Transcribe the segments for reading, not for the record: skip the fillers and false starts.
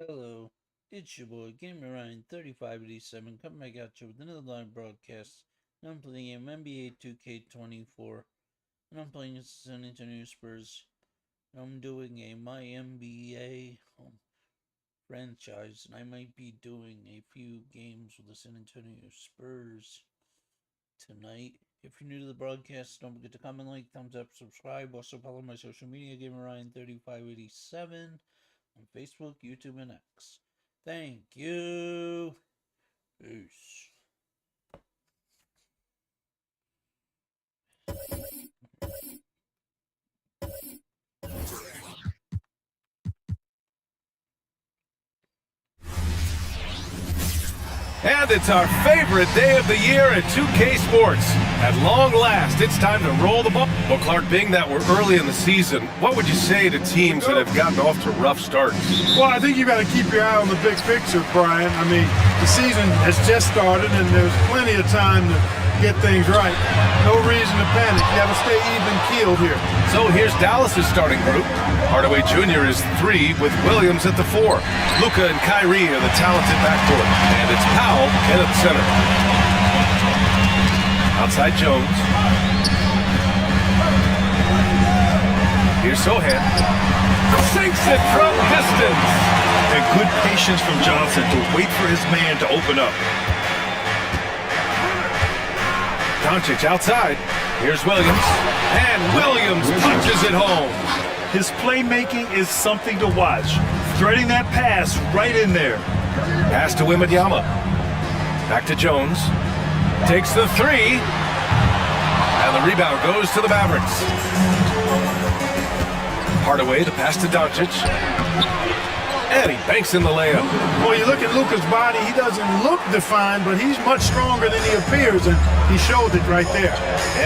Hello, it's your boy Gamer Ryan 3587 coming back at you with another live broadcast. And I'm playing NBA 2K24, and I'm playing as the San Antonio Spurs. And I'm doing a My NBA franchise, and I might be doing a few games with the San Antonio Spurs tonight. If you're new to the broadcast, don't forget to comment, like, thumbs up, subscribe. Also follow my social media, Gamer Ryan 3587 on Facebook, YouTube, and X. Thank you. Peace. And it's our favorite day of the year at 2K Sports. At long last, it's time to roll the ball. Well, Clark, being that we're early in the season, what would you say to teams that have gotten off to rough starts? Well, I think you got to keep your eye on the big picture, Brian. I mean, the season has just started, and there's plenty of time to get things right. No reason to panic. You got to stay even-keeled here. So here's Dallas's starting group. Hardaway Jr. is 3 with Williams at the 4. Luka and Kyrie are the talented backcourt. And it's Powell in at center. Outside Jones. Here's Sohan. Sinks it from distance. And good patience from Johnson to wait for his man to open up. Doncic outside. Here's Williams. And Williams punches it home. His playmaking is something to watch. Threading that pass right in there. Pass to Wembanyama. Back to Jones. Takes the 3. And the rebound goes to the Mavericks. Hardaway, the pass to Doncic. And he banks in the layup. Well, you look at Luka's body, he doesn't look defined, but he's much stronger than he appears, and he showed it right there.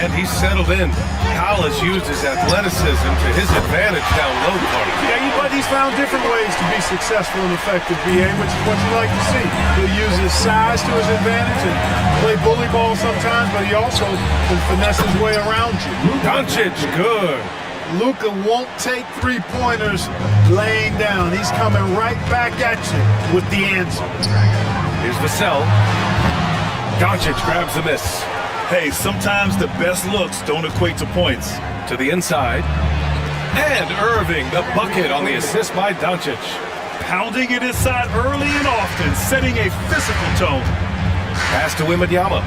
And he's settled in. Powell has used his athleticism to his advantage down low. Yeah, but he's found different ways to be successful and effective, BA, which is what you like to see. He'll use his size to his advantage and play bully ball sometimes, but he also can finesse his way around you. Doncic, good. Luka won't take three-pointers laying down. He's coming right back at you with the answer. Here's Vassell. Doncic grabs the miss. Hey, sometimes the best looks don't equate to points. To the inside. And Irving, the bucket on the assist by Doncic. Pounding it inside early and often, setting a physical tone. Pass to Wembanyama.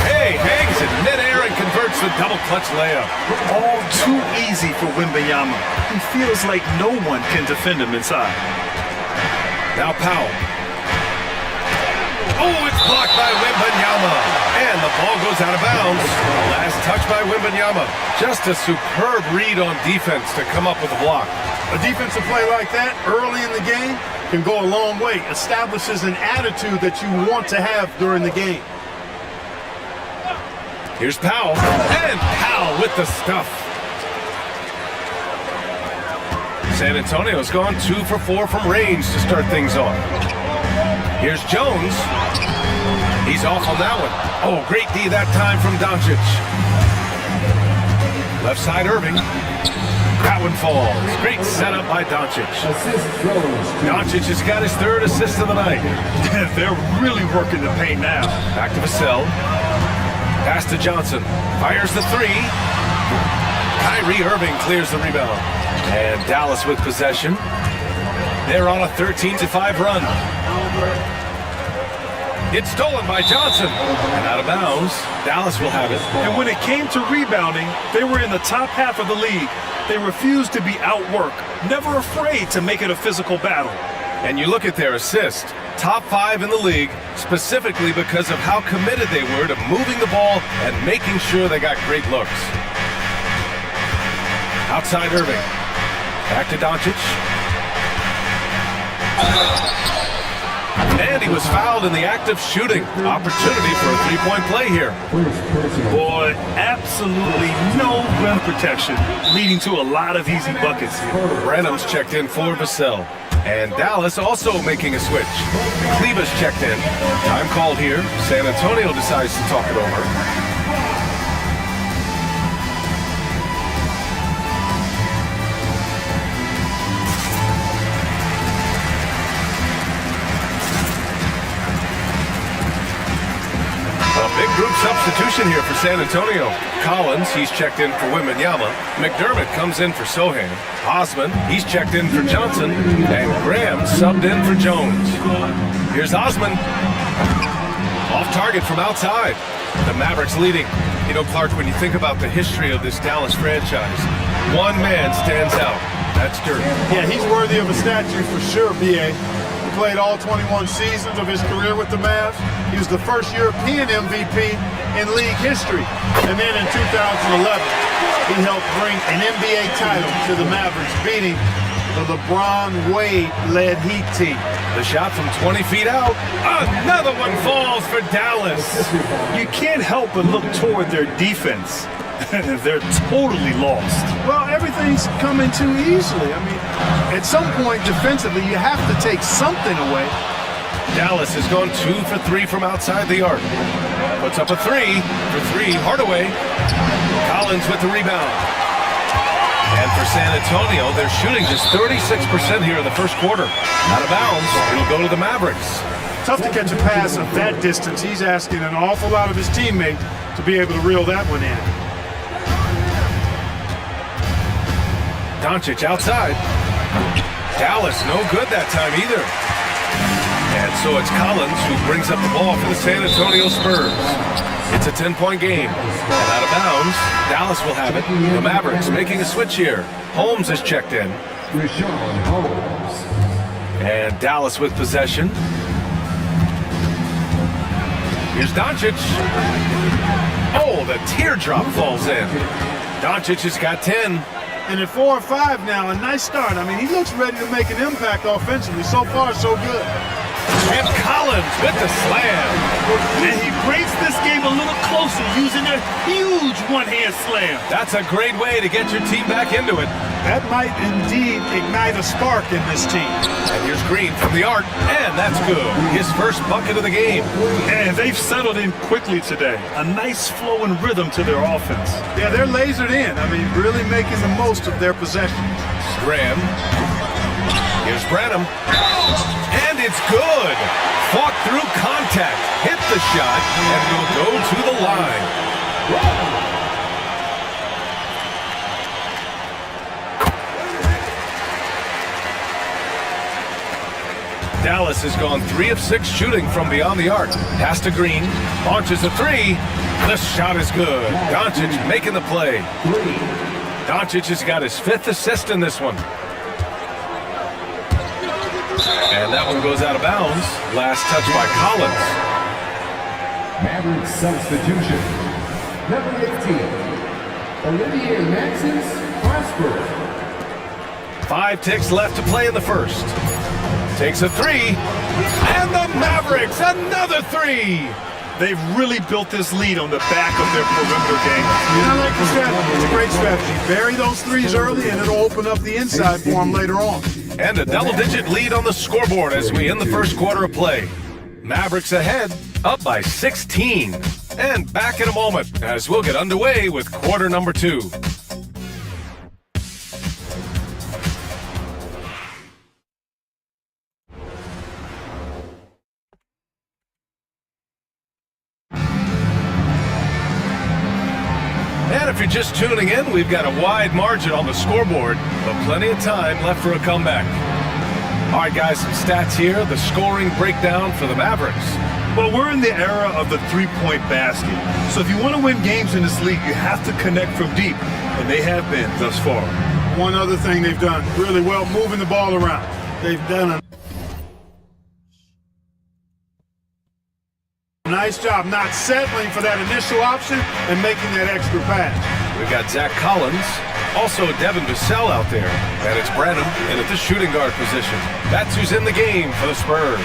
Hey, hangs in midair and converts the double clutch layup. All too easy for Wembanyama. He feels like no one can defend him inside. Now Powell. Oh, it's blocked by Wembanyama. And the ball goes out of bounds. Last touch by Wembanyama. Just a superb read on defense to come up with a block. A defensive play like that early in the game can go a long way. Establishes an attitude that you want to have during the game. Here's Powell. And Powell with the stuff. San Antonio's gone 2 for 4 from range to start things off. Here's Jones. He's off on that one. Oh, great D that time from Doncic. Left side Irving. That one falls. Great setup by Doncic. Doncic has got his 3rd assist of the night. They're really working the paint now. Back to Vassell. Pass to Johnson. Fires the 3. Kyrie Irving clears the rebound. And Dallas with possession. They're on a 13-5 run. It's stolen by Johnson. And out of bounds. Dallas will have it. And when it came to rebounding, they were in the top half of the league. They refused to be outworked, never afraid to make it a physical battle. And you look at their assist. Top 5 in the league, specifically because of how committed they were to moving the ball and making sure they got great looks. Outside Irving. Back to Doncic. And he was fouled in the act of shooting. Opportunity for a 3-point play here. Boy, absolutely no rim protection, leading to a lot of easy buckets here. Brenham's checked in for Vassell. And Dallas also making a switch. Kleba's checked in. Time called here. San Antonio decides to talk it over. Big group substitution here for San Antonio. Collins, he's checked in for Wembanyama. McDermott comes in for Sohan. Osman, he's checked in for Johnson. And Graham subbed in for Jones. Here's Osman. Off target from outside. The Mavericks leading. You know, Clark, when you think about the history of this Dallas franchise, one man stands out. That's Dirk. Yeah, he's worthy of a statue for sure, B.A. He played all 21 seasons of his career with the Mavs. He was the first European MVP in league history. And then in 2011, he helped bring an NBA title to the Mavericks, beating the LeBron Wade-led Heat team. The shot from 20 feet out. Another one falls for Dallas. You can't help but look toward their defense. They're totally lost. Well, everything's coming too easily. I mean, at some point defensively, you have to take something away. Dallas has gone 2 for 3 from outside the arc. Puts up a 3 for 3. Hardaway. Collins with the rebound. And for San Antonio, they're shooting just 36% here in the first quarter. Out of bounds, it'll go to the Mavericks. Tough to catch a pass of that distance. He's asking an awful lot of his teammate to be able to reel that one in. Doncic outside. Dallas no good that time either. And so it's Collins who brings up the ball for the San Antonio Spurs. It's a 10-point game. And out of bounds, Dallas will have it. The Mavericks making a switch here. Holmes is checked in. And Dallas with possession. Here's Doncic. Oh, the teardrop falls in. Doncic has got 10. And at 4 or 5 now, a nice start. I mean, he looks ready to make an impact offensively. So far, so good. And Collins with the slam. And he brings this game a little closer using a huge one-hand slam. That's a great way to get your team back into it. That might indeed ignite a spark in this team. And here's Green from the arc, and that's good. His first bucket of the game. And they've settled in quickly today. A nice flow and rhythm to their offense. Yeah, they're lasered in. I mean, really making the most of their possessions. Graham. Here's Branham. And it's good. Fought through contact. Hit the shot, and will go to the line. Dallas has gone 3 of 6 shooting from beyond the arc. Pass to Green. Launches a 3. The shot is good. Doncic making the play. Doncic has got his 5th assist in this one. And that one goes out of bounds. Last touch by Collins. Mavericks substitution. Number 18, Olivier Maxence Prosper. 5 ticks left to play in the first. Takes a 3. And the Mavericks, another 3. They've really built this lead on the back of their perimeter game. I like the strategy. It's a great strategy. Bury those threes early, and it'll open up the inside for them later on. And a double-digit lead on the scoreboard as we end the first quarter of play. Mavericks ahead, up by 16. And back in a moment as we'll get underway with quarter number 2. And if you're just tuning in, we've got a wide margin on the scoreboard, but plenty of time left for a comeback. All right, guys, some stats here. The scoring breakdown for the Mavericks. Well, we're in the era of the three-point basket. So if you want to win games in this league, you have to connect from deep, and they have been thus far. One other thing they've done really well, moving the ball around. They've done a nice job not settling for that initial option and making that extra pass. We've got Zach Collins, also Devin Vassell out there, and it's Branham in at the shooting guard position. That's who's in the game for the Spurs.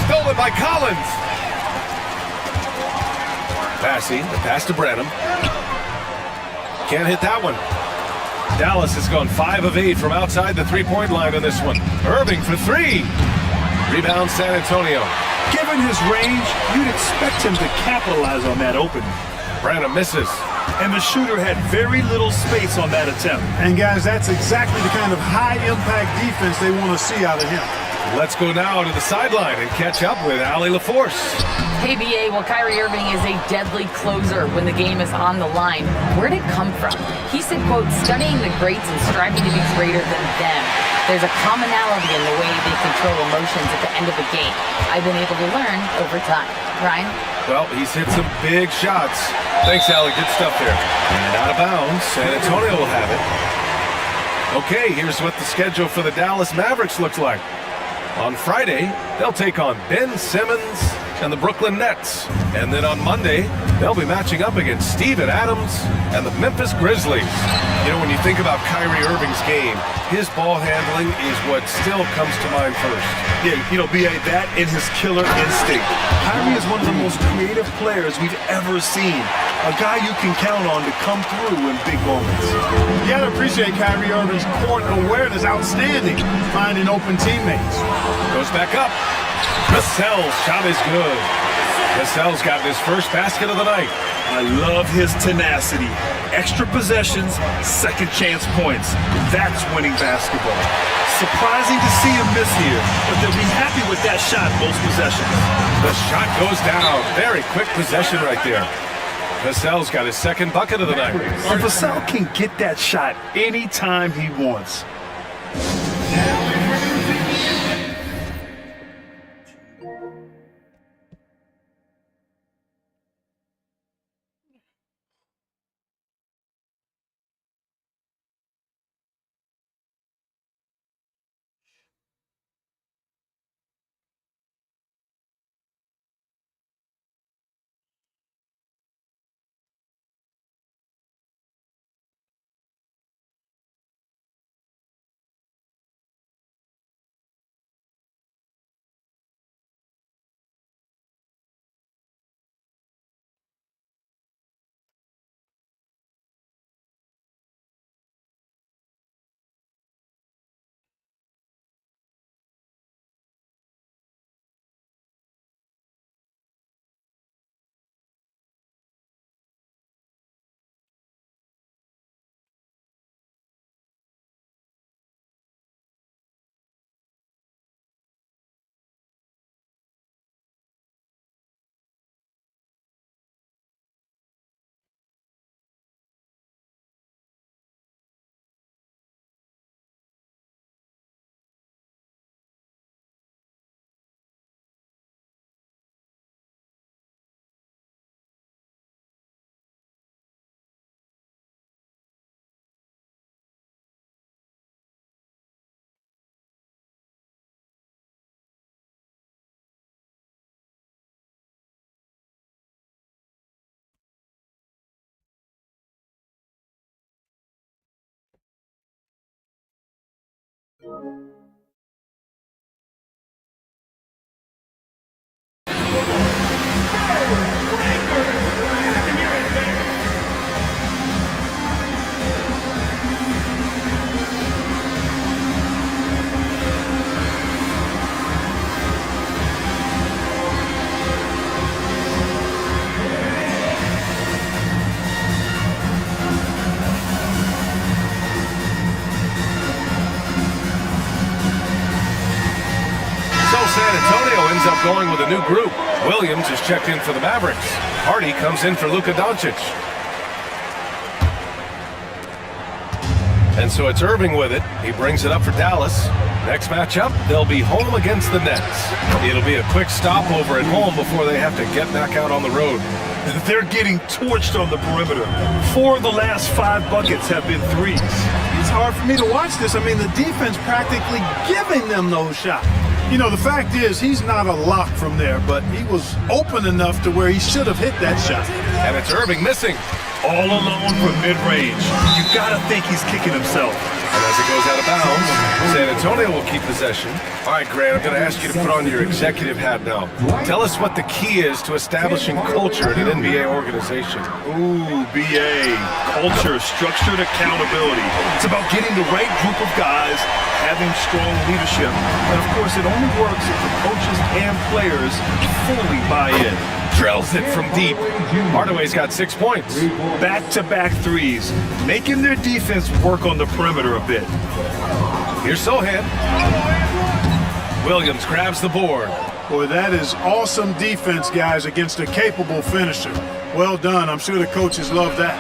Stolen by Collins. Passing, the pass to Branham. Can't hit that one. Dallas has gone 5 of 8 from outside the three-point line on this one. Irving for 3. Rebound San Antonio. Given his range, you'd expect him to capitalize on that opening. Branham misses. And the shooter had very little space on that attempt. And guys, that's exactly the kind of high-impact defense they want to see out of him. Let's go now to the sideline and catch up with Allie LaForce. Hey, BA, well, Kyrie Irving is a deadly closer when the game is on the line. Where'd it come from? He said, quote, studying the greats and striving to be greater than them. There's a commonality in the way they control emotions at the end of a game. I've been able to learn over time. Ryan? Well, he's hit some big shots. Thanks, Allie. Good stuff there. And out of bounds. San Antonio will have it. Okay, here's what the schedule for the Dallas Mavericks looks like. On Friday, they'll take on Ben Simmons and the Brooklyn Nets. And then on Monday, they'll be matching up against Steven Adams and the Memphis Grizzlies. You know, when you think about Kyrie Irving's game, his ball handling is what still comes to mind first. Yeah, you know, B.A., that and his killer instinct. Kyrie is one of the most creative players we've ever seen. A guy you can count on to come through in big moments. You gotta appreciate Kyrie Irving's court awareness, outstanding, finding open teammates. Goes back up. Cassell's shot is good. Cassell's got his first basket of the night. I love his tenacity. Extra possessions, second chance points. That's winning basketball. Surprising to see him miss here, but they'll be happy with that shot most possessions. The shot goes down. Very quick possession right there. Vassell's got his second bucket of the night. And Vassell can get that shot anytime he wants. San Antonio ends up going with a new group. Williams is checked in for the Mavericks. Hardy comes in for Luka Doncic. And so it's Irving with it. He brings it up for Dallas. Next matchup, they'll be home against the Nets. It'll be a quick stopover at home before they have to get back out on the road. They're getting torched on the perimeter. 4 of the last 5 buckets have been threes. It's hard for me to watch this. I mean, the defense practically giving them those shots. You know, the fact is, he's not a lock from there, but he was open enough to where he should have hit that shot. And it's Irving missing. All alone from mid-range. You gotta think he's kicking himself. And as it goes out of bounds, San Antonio will keep possession. All right, Grant, I'm going to ask you to put on your executive hat now. Tell us what the key is to establishing culture in an NBA organization. Ooh, BA. Culture, structured accountability. It's about getting the right group of guys, having strong leadership. And of course, it only works if the coaches and players fully buy in. Drills it from deep. Hardaway's got 6 points. Back-to-back threes, making their defense work on the perimeter a bit. Here's Sohan. Williams grabs the board. Boy, that is awesome defense, guys, against a capable finisher. Well done. I'm sure the coaches love that.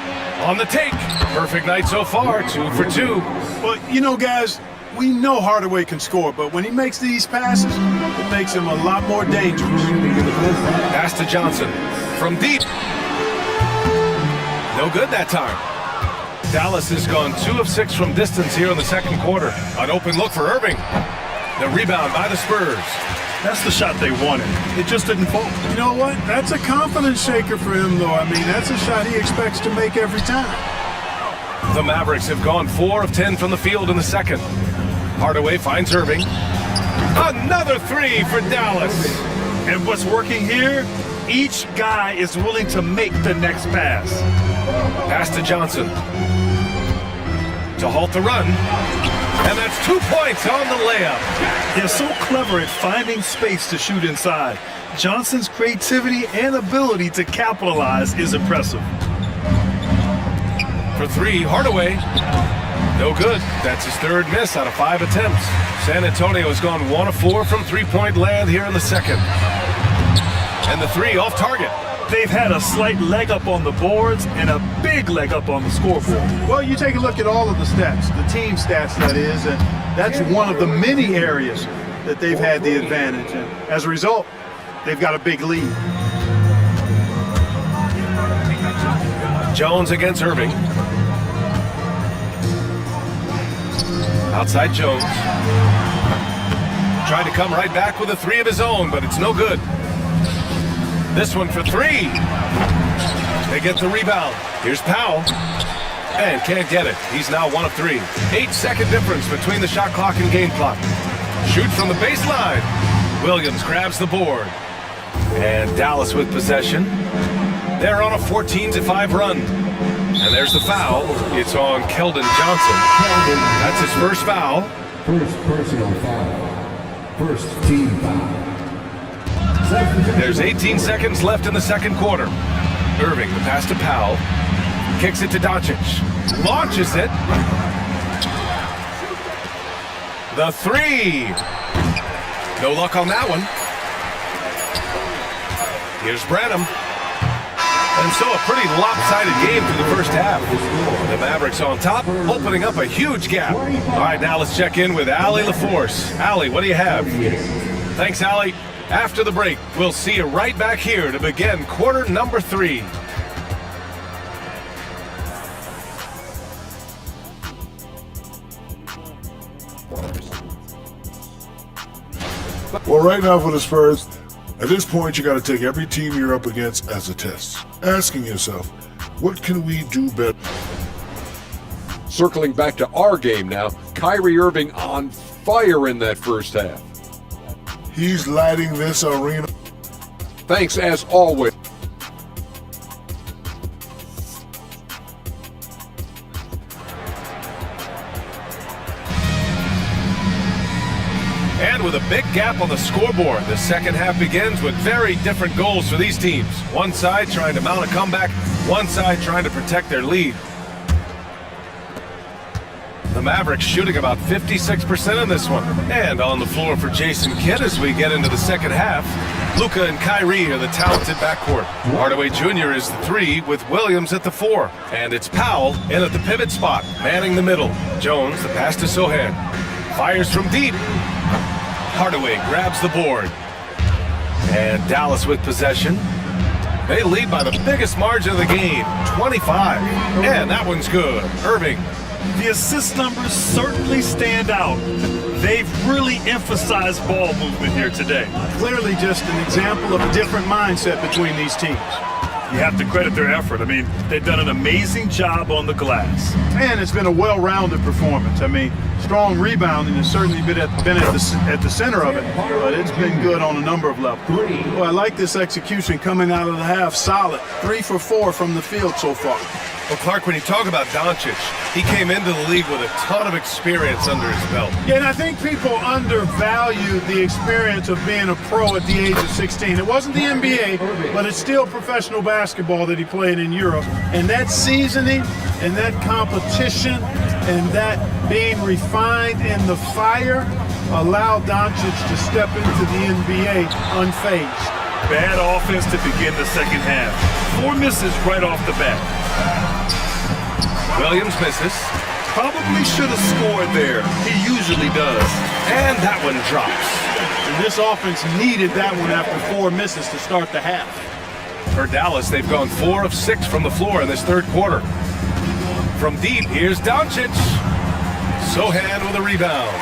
On the take. Perfect night so far, 2 for 2. Well, you know, guys, we know Hardaway can score, but when he makes these passes, it makes him a lot more dangerous. Pass to Johnson. From deep. No good that time. Dallas has gone 2 of 6 from distance here in the second quarter. An open look for Irving. The rebound by the Spurs. That's the shot they wanted. It just didn't fall. You know what? That's a confidence shaker for him, though. I mean, that's a shot he expects to make every time. The Mavericks have gone 4 of 10 from the field in the second. Hardaway finds Irving. Another 3 for Dallas. And what's working here? Each guy is willing to make the next pass. Pass to Johnson. To halt the run. And that's 2 points on the layup. They're so clever at finding space to shoot inside. Johnson's creativity and ability to capitalize is impressive. For 3, Hardaway. No good. That's his 3rd miss out of 5 attempts. San Antonio has gone 1 of 4 from three-point land here in the second. And the 3 off target. They've had a slight leg up on the boards and a big leg up on the scoreboard. Well, you take a look at all of the stats, the team stats, that is, and that's one of the many areas that they've had the advantage. And as a result, they've got a big lead. Jones against Irving. Outside Jones. Trying to come right back with a 3 of his own, but it's no good. This one for 3. They get the rebound. Here's Powell. And can't get it. He's now 1 of 3. 8-second difference between the shot clock and game clock. Shoot from the baseline. Williams grabs the board. And Dallas with possession. They're on a 14-5 run. And there's the foul. It's on Keldon Johnson. That's his first foul. First personal foul. First team foul. There's 18 seconds left in the second quarter. Irving, the pass to Powell. Kicks it to Doncic. Launches it. The 3. No luck on that one. Here's Branham. And so a pretty lopsided game through the first half. The Mavericks on top, opening up a huge gap. All right, now let's check in with Allie LaForce. Allie, what do you have? Thanks, Allie. After the break, we'll see you right back here to begin quarter number 3. Well, right now for the Spurs, at this point, you got to take every team you're up against as a test. Asking yourself, what can we do better? Circling back to our game now, Kyrie Irving on fire in that first half. He's lighting this arena. Thanks as always. And with a big gap on the scoreboard, the second half begins with very different goals for these teams. One side trying to mount a comeback, one side trying to protect their lead. The Mavericks shooting about 56% in this one. And on the floor for Jason Kidd as we get into the second half, Luka and Kyrie are the talented backcourt. Hardaway Jr. is the 3 with Williams at the 4. And it's Powell in at the pivot spot, manning the middle. Jones, the pass to Sohan. Fires from deep. Hardaway grabs the board. And Dallas with possession. They lead by the biggest margin of the game, 25. And that one's good. Irving. The assist numbers certainly stand out. They've really emphasized ball movement here today. Clearly just an example of a different mindset between these teams. You have to credit their effort. I mean, they've done an amazing job on the glass. And it's been a well-rounded performance. I mean, strong rebounding has certainly been at the center of it, but it's been good on a number of levels. Well, I like this execution coming out of the half solid. 3 for 4 from the field so far. Well, Clark, when you talk about Doncic, he came into the league with a ton of experience under his belt. Yeah, and I think people undervalue the experience of being a pro at the age of 16. It wasn't the NBA, but it's still professional basketball that he played in Europe. And that seasoning and that competition and that being refined in the fire allow Doncic to step into the NBA unfazed. Bad offense to begin the second half. 4 misses right off the bat. Williams misses. Probably should have scored there. He usually does. And that one drops. And this offense needed that one after 4 misses to start the half. For Dallas, they've gone 4 of 6 from the floor in this third quarter. From deep, here's Doncic. Sohan with a rebound.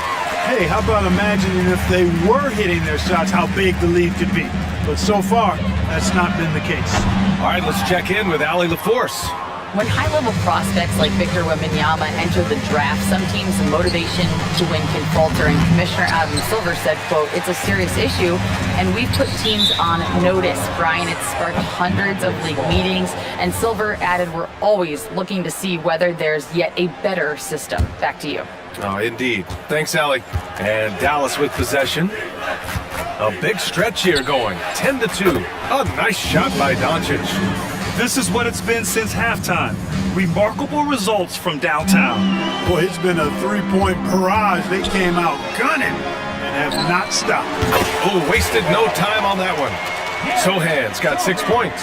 Hey, how about imagining if they were hitting their shots, how big the lead could be? But so far, that's not been the case. All right, let's check in with Allie LaForce. When high-level prospects like Victor Wembanyama enter the draft, some teams' motivation to win can falter, and Commissioner Adam Silver said, quote, "It's a serious issue, and we've put teams on notice." Brian, it's sparked hundreds of league meetings, and Silver added, "We're always looking to see whether there's yet a better system." Back to you. Oh, indeed. Thanks, Allie. And Dallas with possession. A big stretch here going, 10-2. A nice shot by Doncic. This is what it's been since halftime. Remarkable results from downtown. Boy, it's been a 3-point barrage. They came out gunning and have not stopped. Oh, wasted no time on that one. Sohan's got 6 points.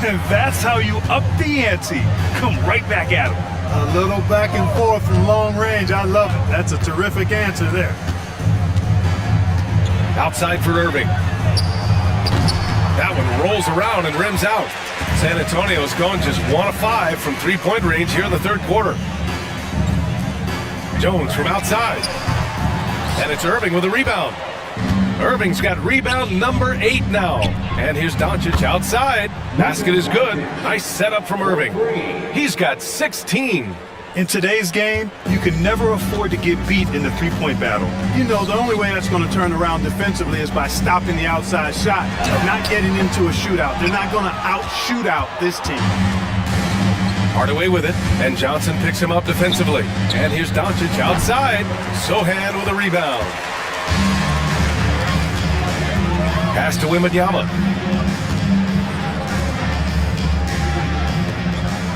And that's how you up the ante. Come right back at him. A little back and forth from long range. I love it. That's a terrific answer there. Outside for Irving. That one rolls around and rims out. San Antonio's going just 1 of 5 from 3-point range here in the third quarter. Jones from outside. And it's Irving with a rebound. Irving's got rebound number 8 now. And here's Doncic outside. Basket is good. Nice setup from Irving. He's got 16. In today's game, you can never afford to get beat in the three-point battle. You know, the only way that's going to turn around defensively is by stopping the outside shot, not getting into a shootout. They're not going to out-shoot out this team. Hardaway with it, and Johnson picks him up defensively. And here's Doncic outside. Sohan with a rebound. Pass to Wembanyama.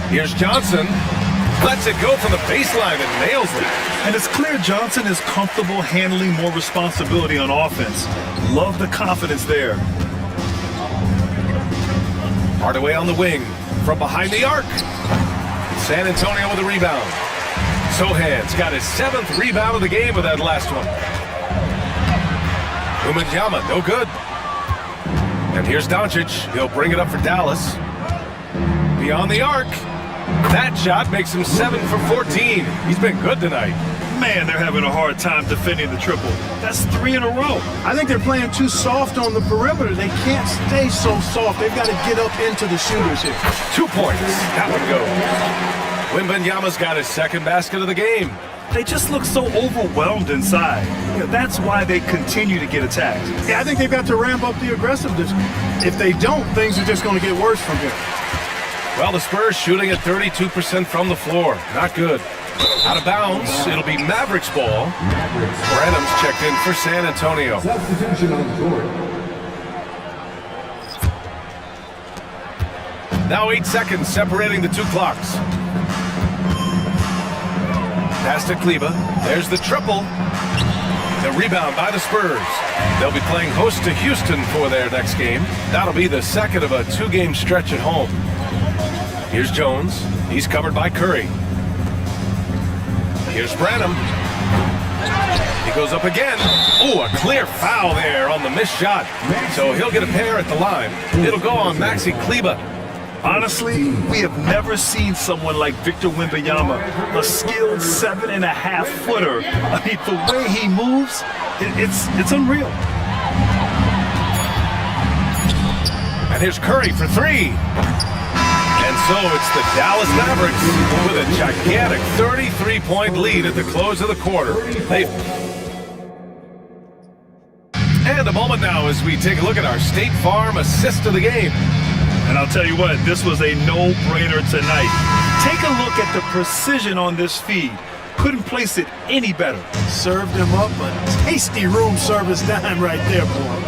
Here's Johnson. Lets it go from the baseline and nails it. And it's clear Johnson is comfortable handling more responsibility on offense. Love the confidence there. Hardaway on the wing from behind the arc. San Antonio with a rebound. Sohan's got his 7th rebound of the game with that last one. Wembanyama, no good. And here's Doncic. He'll bring it up for Dallas. Beyond the arc. That shot makes him 7 for 14. He's been good tonight. Man, they're having a hard time defending the triple. That's 3 in a row. I think they're playing too soft on the perimeter. They can't stay so soft. They've got to get up into the shooters here. 2 points. That one goes. Wembanyama's got his 2nd basket of the game. They just look so overwhelmed inside. That's why they continue to get attacked. Yeah, I think they've got to ramp up the aggressiveness. If they don't, things are just going to get worse from here. Well, the Spurs shooting at 32% from the floor. Not good. Out of bounds. It'll be Mavericks ball. Branham's checked in for San Antonio. Substitution on the court. Now 8 seconds separating the 2 clocks. Pass to Kleba. There's the triple. The rebound by the Spurs. They'll be playing host to Houston for their next game. That'll be the second of a 2-game stretch at home. Here's Jones. He's covered by Curry. Here's Branham. He goes up again. Oh, a clear foul there on the missed shot. So he'll get a pair at the line. It'll go on Maxi Kleba. Honestly, we have never seen someone like Victor Wembanyama, a skilled 7.5-footer. I mean, the way he moves, it's unreal. And here's Curry for 3. And so it's the Dallas Mavericks with a gigantic 33-point lead at the close of the quarter. And a moment now as we take a look at our State Farm assist of the game. And I'll tell you what, this was a no-brainer tonight. Take a look at the precision on this feed. Couldn't place it any better. Served him up a tasty room service dime right there, boy.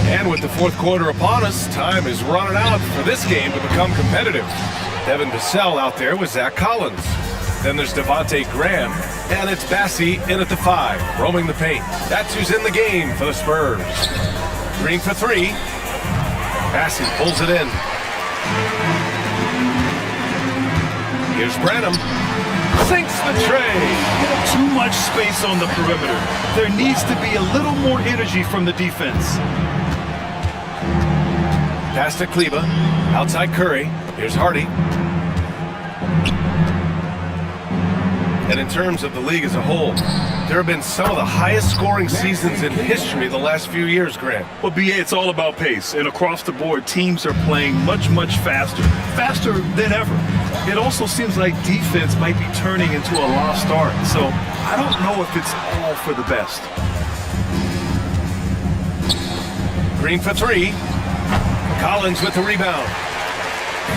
And with the fourth quarter upon us, time is running out for this game to become competitive. Devin Vassell out there with Zach Collins. Then there's Devontae Graham, and it's Bassie in at the 5, roaming the paint. That's who's in the game for the Spurs. Green for 3. Bassie pulls it in. Here's Branham. Sinks the tray. Too much space on the perimeter. There needs to be a little more energy from the defense. Pass to Kleba. Outside Curry. Here's Hardy. And in terms of the league as a whole, there have been some of the highest scoring seasons in history the last few years, Grant. Well, BA, it's all about pace. And across the board, teams are playing much, much faster. Faster than ever. It also seems like defense might be turning into a lost art. So I don't know if it's all for the best. Green for 3. Collins with the rebound.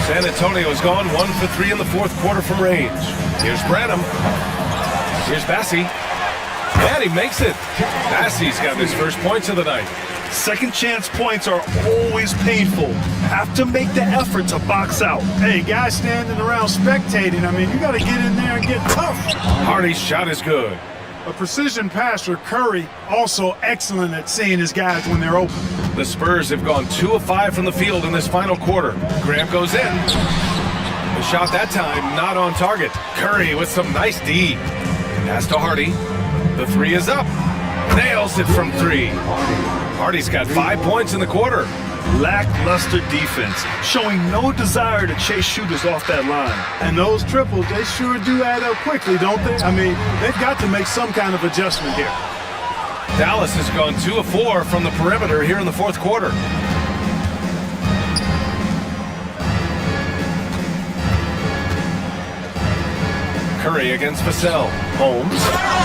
San Antonio's gone 1 for 3 in the fourth quarter from range. Here's Branham. Here's Bassie. And he makes it. Bassie's got his first points of the night. Second chance points are always painful. Have to make the effort to box out. Hey, guys standing around spectating, I mean, you got to get in there and get tough. Hardy's shot is good. A precision passer, Curry, also excellent at seeing his guys when they're open. The Spurs have gone 2 of 5 from the field in this final quarter. Graham goes in. The shot that time not on target. Curry with some nice D. Pass to Hardy. The 3 is up. Nails it from 3. Hardy's got 5 points in the quarter. Lackluster defense, showing no desire to chase shooters off that line. And those triples, they sure do add up quickly, don't they? I mean, they've got to make some kind of adjustment here. Dallas has gone 2 of 4 from the perimeter here in the fourth quarter. Curry against Vassell. Holmes.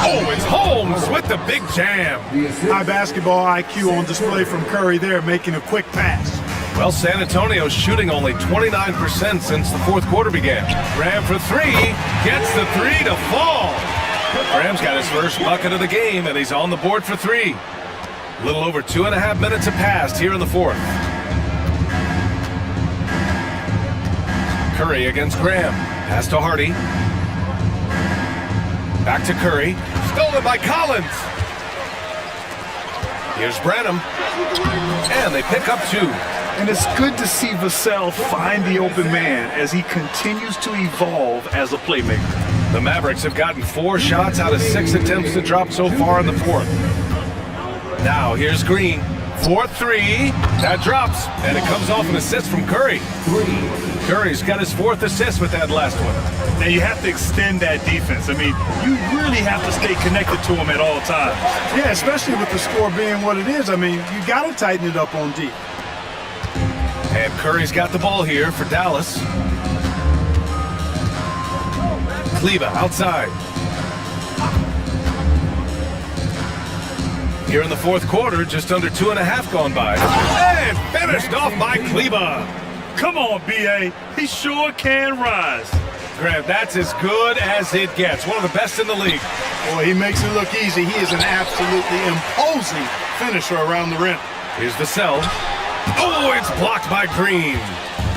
Oh, it's Holmes with the big jam. High basketball IQ on display from Curry there, making a quick pass. Well, San Antonio's shooting only 29% since the fourth quarter began. Graham for 3. Gets the 3 to fall. Graham's got his first bucket of the game, and he's on the board for 3. A little over 2.5 minutes have passed here in the fourth. Curry against Graham. Pass to Hardy. Back to Curry. Stolen by Collins. Here's Branham. And they pick up 2. And it's good to see Vassell find the open man as he continues to evolve as a playmaker. The Mavericks have gotten 4 shots out of 6 attempts to drop so far in the fourth. Now here's Green. 4-3. That drops. And it comes off an assist from Curry. Curry's got his 4th assist with that last one. Now you have to extend that defense. I mean, you really have to stay connected to him at all times. Yeah, especially with the score being what it is. I mean, you got to tighten it up on D. And Curry's got the ball here for Dallas. Kleba outside. Here in the fourth quarter, just under 2.5 gone by. And finished off by Kleba. Come on, B.A. He sure can rise. Grant, that's as good as it gets. One of the best in the league. Boy, he makes it look easy. He is an absolutely imposing finisher around the rim. Here's Vassell. Oh, it's blocked by Green.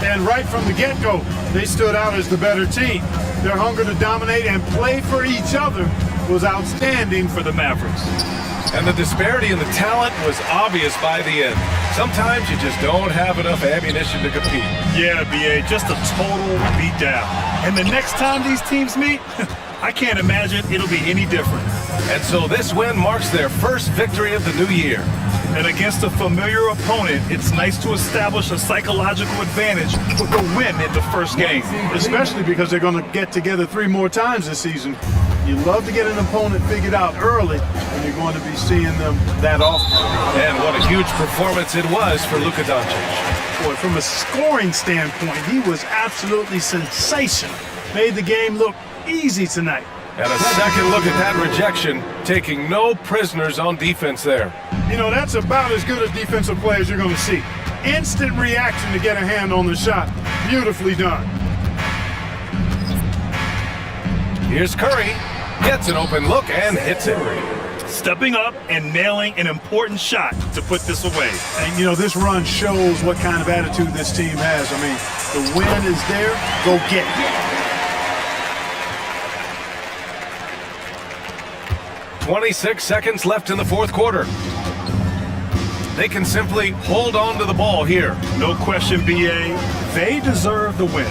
And right from the get-go, they stood out as the better team. Their hunger to dominate and play for each other was outstanding for the Mavericks. And the disparity in the talent was obvious by the end. Sometimes you just don't have enough ammunition to compete. Yeah, B.A., just a total beatdown. And the next time these teams meet, I can't imagine it'll be any different. And so this win marks their first victory of the new year. And against a familiar opponent, it's nice to establish a psychological advantage with a win in the first game. Especially because they're going to get together 3 more times this season. You love to get an opponent figured out early, and you're going to be seeing them that often. And what a huge performance it was for Luka Doncic. Boy, from a scoring standpoint, he was absolutely sensational. Made the game look easy tonight. And a second look at that rejection, taking no prisoners on defense there. You know, that's about as good a defensive play as you're going to see. Instant reaction to get a hand on the shot. Beautifully done. Here's Curry. Gets an open look and hits it. Stepping up and nailing an important shot to put this away. And, you know, this run shows what kind of attitude this team has. I mean, the win is there. Go get it. 26 seconds left in the fourth quarter. They can simply hold on to the ball here. No question, BA. They deserve the win.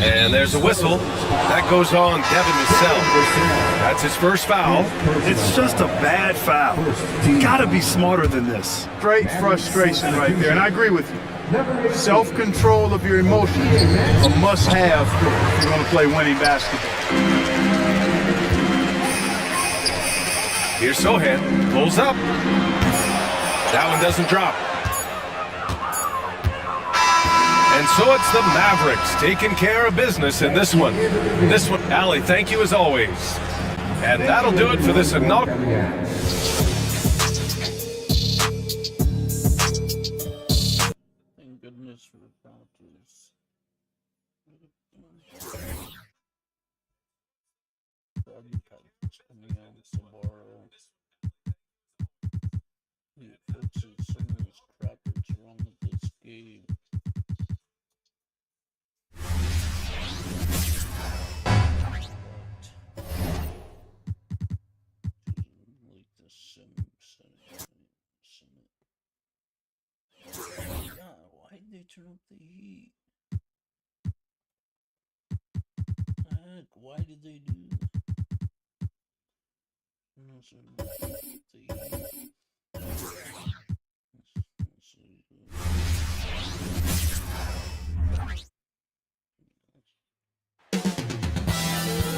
And there's a whistle. That goes on Devin Vassell. That's his first foul. It's just a bad foul. You gotta be smarter than this. Straight frustration right there, and I agree with you. Self-control of your emotions, a must-have if you're going to play winning basketball. Here's Sohan. Pulls up. That one doesn't drop. And so it's the Mavericks taking care of business in this one. Allie, thank you as always. And that'll do it for this inaugural. Thank goodness for the bounties. Body package coming out tomorrow. The coaches, some of these crackers wrong with this game. Like the God, why did they turn up the heat? Heck, why did they do that? No, sir, the heat.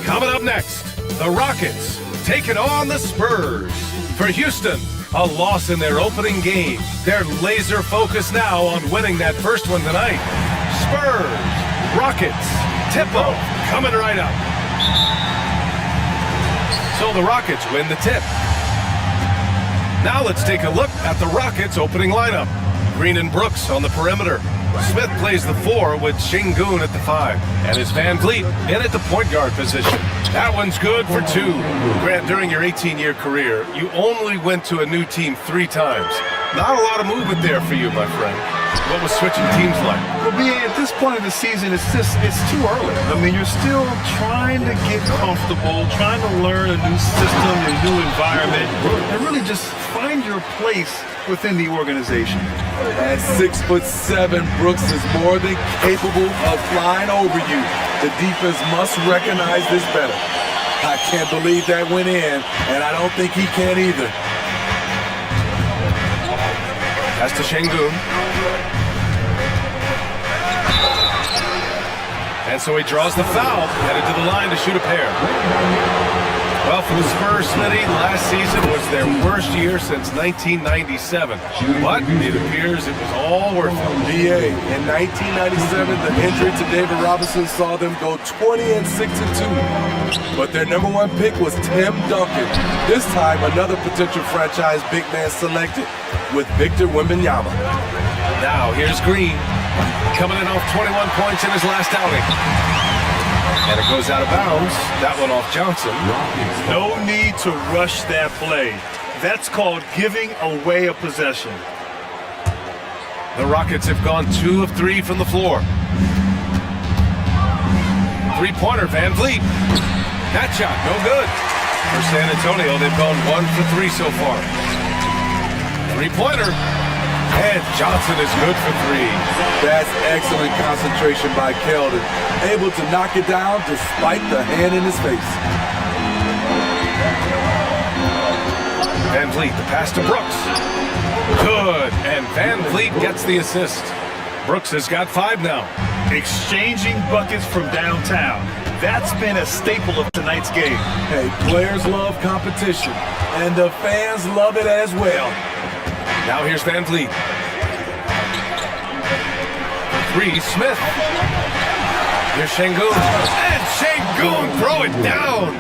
Coming up next, the Rockets taking on the Spurs. For Houston, a loss in their opening game. They're laser focused now on winning that first one tonight. Spurs, Rockets, tip-off coming right up. So the Rockets win the tip. Now let's take a look at the Rockets opening lineup. Green and Brooks on the perimeter. Smith plays the 4 with Şengün at the 5. And it's Van Vliet in at the point guard position. That one's good for 2. Grant, during your 18-year career, you only went to a new team 3 times. Not a lot of movement there for you, my friend. What was switching teams like? Well, at this point of the season, it's too early. I mean, you're still trying to get comfortable, trying to learn a new system, a new environment, and really just find your place within the organization. At 6'7", Brooks is more than capable of flying over you. The defense must recognize this better. I can't believe that went in, and I don't think he can either. That's to Şengün. And so he draws the foul, headed to the line to shoot a pair. Well, for the Spurs, Smitty, last season was their worst year since 1997. But it appears it was all worth it. BA, in 1997, the injury to David Robinson saw them go 20-6-2. But their number 1 pick was Tim Duncan. This time, another potential franchise big man selected with Victor Wembanyama. Now, here's Green, coming in off 21 points in his last outing. And it goes out of bounds. That one off Johnson. No need to rush that play. That's called giving away a possession. The Rockets have gone 2 of 3 from the floor. 3-pointer, Van Vliet. That shot, no good. For San Antonio, they've gone 1 for 3 so far. 3-pointer. And Johnson is good for 3. That's excellent concentration by Keldon. Able to knock it down despite the hand in his face. Van Vliet, the pass to Brooks. Good, and Van Vliet gets the assist. Brooks has got 5 now. Exchanging buckets from downtown. That's been a staple of tonight's game. Hey, players love competition, and the fans love it as well. Now here's Van Vliet. 3, Smith. Here's Şengün. And Şengün, throw it down.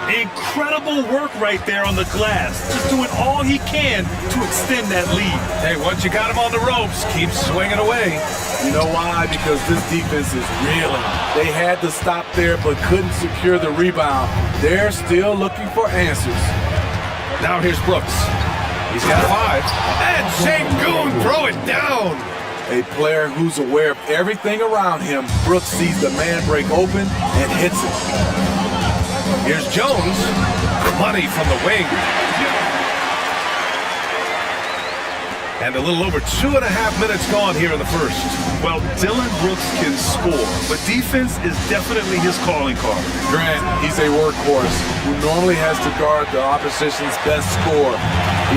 Incredible work right there on the glass. Just doing all he can to extend that lead. Hey, once you got him on the ropes, keep swinging away. You know why? Because this defense is reeling. They had to stop there but couldn't secure the rebound. They're still looking for answers. Now here's Brooks. He's got 5. And Şengün, throw it down. A player who's aware of everything around him. Brooks sees the man break open and hits it. Here's Jones. Money from the wing. And a little over 2.5 minutes gone here in the first. Well, Dylan Brooks can score, but defense is definitely his calling card. Grant, he's a workhorse who normally has to guard the opposition's best scorer.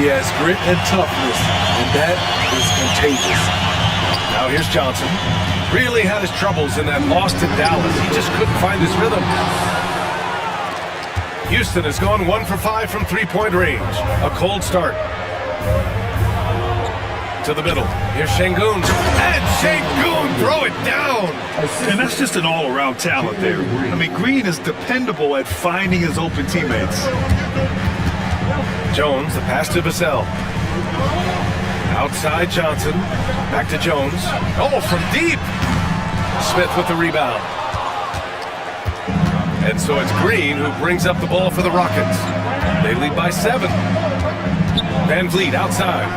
He has grit and toughness, and that is contagious. Now here's Johnson. Really had his troubles in that loss to Dallas. He just couldn't find his rhythm. Houston has gone 1 for 5 from three-point range. A cold start. To the middle. Here's Şengün. And Şengün throw it down. And that's just an all-around talent there. I mean, Green is dependable at finding his open teammates. Jones, the pass to Vassell. Outside Johnson. Back to Jones. Oh, from deep. Smith with the rebound. And so it's Green who brings up the ball for the Rockets. They lead by 7. Van Vliet outside.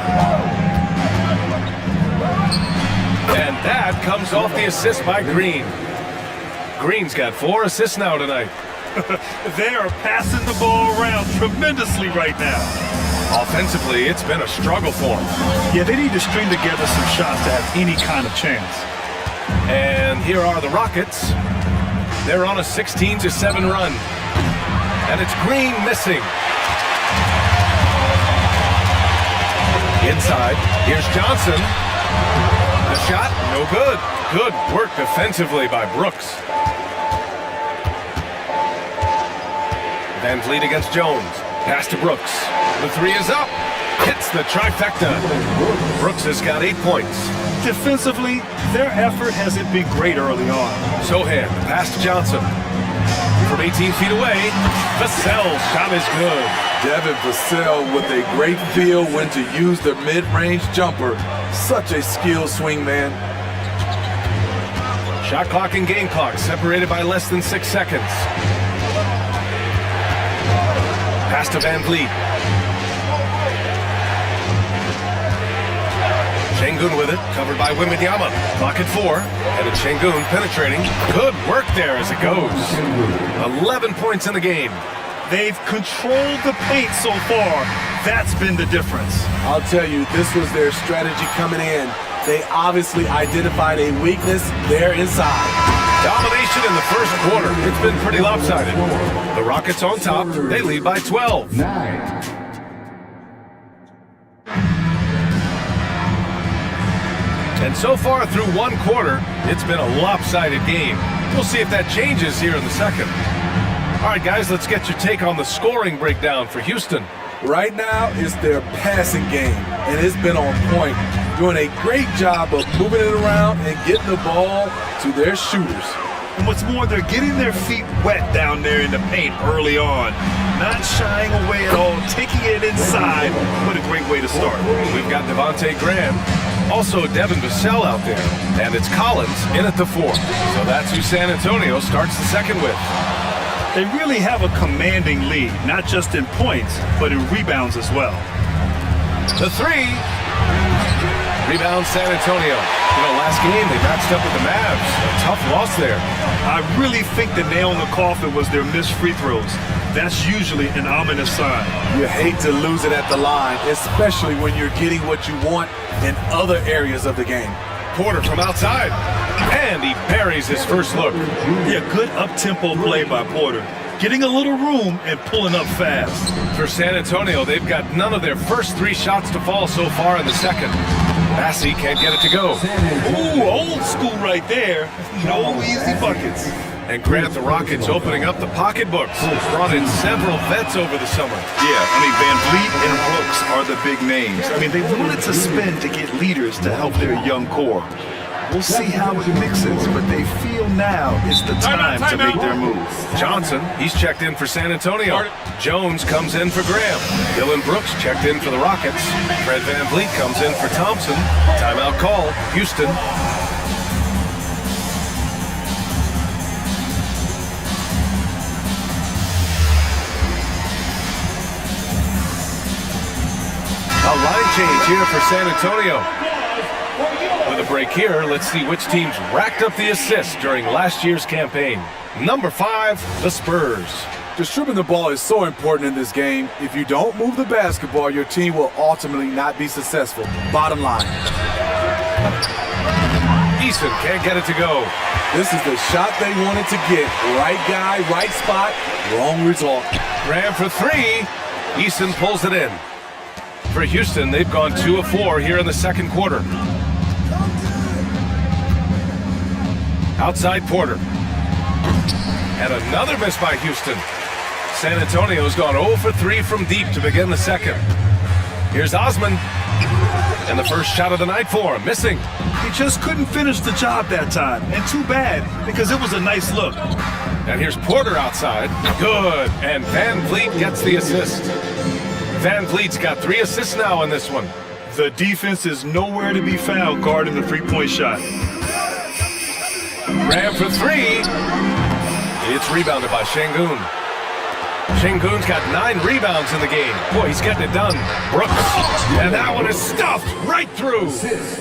And that comes off the assist by Green. Green's got 4 assists now tonight. They are passing the ball around tremendously right now. Offensively, it's been a struggle for them. Yeah, they need to string together some shots to have any kind of chance. And here are the Rockets. They're on a 16-7 run. And it's Green missing. Inside, here's Johnson. The shot, no good. Good work defensively by Brooks. Van Vliet against Jones. Pass to Brooks. The 3 is up. Hits the trifecta. Brooks has got 8 points. Defensively, their effort hasn't been great early on. Sohan, the pass to Johnson. From 18 feet away, Vassell's shot is good. Devin Vassell with a great feel when to use the mid-range jumper. Such a skilled swing man. Shot clock and game clock separated by less than 6 seconds. Pass to Van Vliet. Şengün with it, covered by Wembanyama. Clock at 4, and it's Şengün penetrating. Good work there as it goes. 11 points in the game. They've controlled the paint so far. That's been the difference. I'll tell you, this was their strategy coming in. They obviously identified a weakness there inside. Domination in the first quarter. It's been pretty lopsided. The Rockets on top. They lead by 12. 9. And so far through one quarter, it's been a lopsided game. We'll see if that changes here in the second. All right, guys, let's get your take on the scoring breakdown for Houston. Right now, it's their passing game, and it's been on point. Doing a great job of moving it around and getting the ball to their shooters. And what's more, they're getting their feet wet down there in the paint early on. Not shying away at all, taking it inside. What a great way to start. We've got Devontae Graham, also Devin Vassell out there, and it's Collins in at the 4. So that's who San Antonio starts the second with. They really have a commanding lead, not just in points, but in rebounds as well. The 3. Rebound San Antonio. You know, last game they matched up with the Mavs. A tough loss there. I really think the nail in the coffin was their missed free throws. That's usually an ominous sign. You hate to lose it at the line, especially when you're getting what you want in other areas of the game. Porter from outside. And he buries his first look. Yeah, good up-tempo play by Porter. Getting a little room and pulling up fast. For San Antonio, they've got none of their first 3 shots to fall so far in the second. Massey can't get it to go. Ooh, old school right there. No easy buckets. And Grant, the Rockets opening up the pocketbooks. Brought in several vets over the summer. Yeah, I mean, Van Vliet and Brooks are the big names. I mean, they wanted to spend to get leaders to help their young core. We'll see how it mixes, but they feel now is the time to make their move. Johnson, he's checked in for San Antonio. Jones comes in for Graham. Dylan Brooks checked in for the Rockets. Fred Van Vliet comes in for Thompson. Timeout call, Houston. A line change here for San Antonio. With a break here, let's see which teams racked up the assists during last year's campaign. Number 5, the Spurs. Distributing the ball is so important in this game. If you don't move the basketball, your team will ultimately not be successful. Bottom line. Eason can't get it to go. This is the shot they wanted to get. Right guy, right spot, wrong result. Graham for three. Eason pulls it in. For Houston, they've gone 2 of 4 here in the second quarter. Outside Porter. And another miss by Houston. San Antonio's gone 0 for 3 from deep to begin the second. Here's Osman. And the first shot of the night for him, missing. He just couldn't finish the job that time. And too bad, because it was a nice look. And here's Porter outside. Good. And Van Vliet gets the assist. Van Vliet's got 3 assists now in this one. The defense is nowhere to be found guarding the three-point shot. Graham for 3. It's rebounded by Şengün. Şengün's got 9 rebounds in the game. Boy, he's getting it done. Brooks. And that one is stuffed right through.